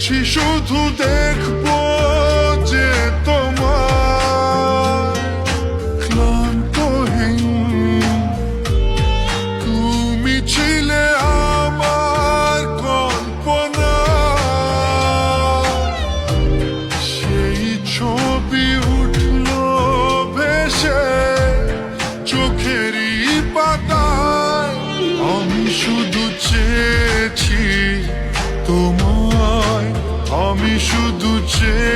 চেয়েছি শুধু দেখবো যে তোমার ক্লান্তহীন তুমি ছিলে আমার কল্পনা, সেই ছবি উঠলো ভেসে চোখেরই পাতায়। আমি শুধু চেয়েছি তোমায়, আমি শুধু চেয়েছি